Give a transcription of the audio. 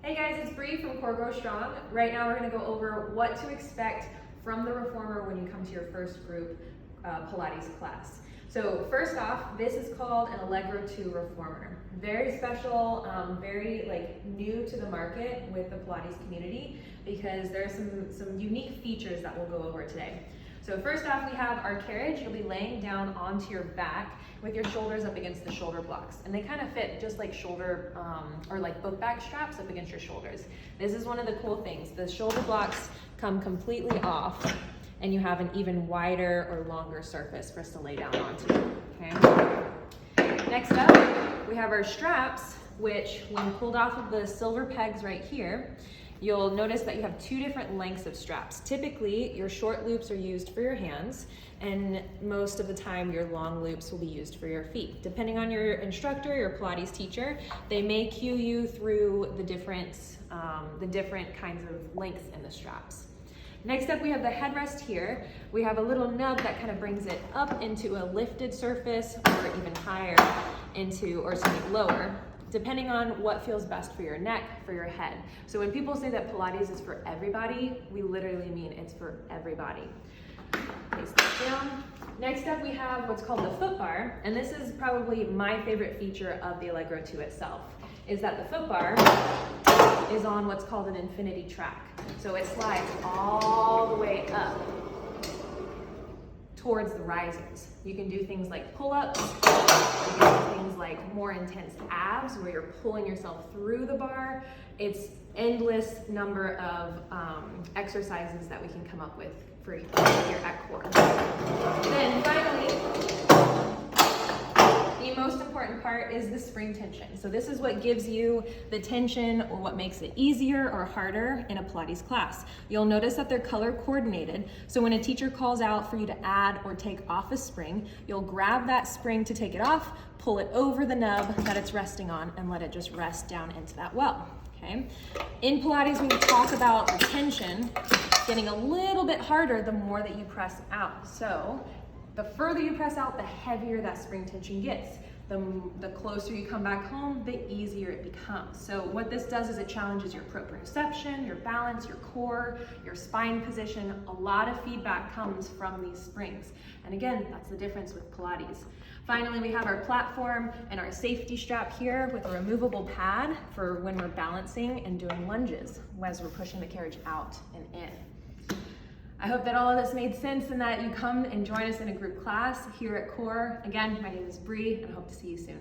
Hey guys, it's Bree from C.O.R.E Grow Strong. Right now we're going to go over what to expect from the reformer when you come to your first group Pilates class. So first off, this is called an Allegro 2 reformer. Very special, very new to the market with the Pilates community because there are some unique features that we'll go over today. So first off, we have our carriage. You'll be laying down onto your back with your shoulders up against the shoulder blocks. And they kind of fit just like shoulder or like book bag straps up against your shoulders. This is one of the cool things. The shoulder blocks come completely off and you have an even wider or longer surface for us to lay down onto. Okay. Next up, we have our straps, which when pulled off of the silver pegs right here, you'll notice that you have two different lengths of straps. Typically, your short loops are used for your hands, and most of the time your long loops will be used for your feet. Depending on your instructor, your Pilates teacher, they may cue you through the different kinds of lengths in the straps. Next up, we have the headrest here. We have a little nub that kind of brings it up into a lifted surface or even higher lower, depending on what feels best for your neck, for your head. So when people say that Pilates is for everybody, we literally mean it's for everybody. Place that down. Next up, we have what's called the foot bar, and this is probably my favorite feature of the Allegro 2 itself, is that the foot bar is on what's called an infinity track. So it slides all the way up towards the risers. You can do things like pull-ups, you can do things like more intense abs where you're pulling yourself through the bar. It's endless number of exercises that we can come up with for here at C.O.R.E. Then finally, the most important part is the spring tension. So this is what gives you the tension or what makes it easier or harder in a Pilates class. You'll notice that they're color coordinated. So when a teacher calls out for you to add or take off a spring, you'll grab that spring to take it off, pull it over the nub that it's resting on, and let it just rest down into that well. Okay. In Pilates, when we talk about the tension getting a little bit harder the more that you press out. So the further you press out, the heavier that spring tension gets. The closer you come back home, the easier it becomes. So what this does is it challenges your proprioception, your balance, your core, your spine position. A lot of feedback comes from these springs. And again, that's the difference with Pilates. Finally, we have our platform and our safety strap here with a removable pad for when we're balancing and doing lunges as we're pushing the carriage out and in. I hope that all of this made sense and that you come and join us in a group class here at C.O.R.E. Again, my name is Bree and I hope to see you soon.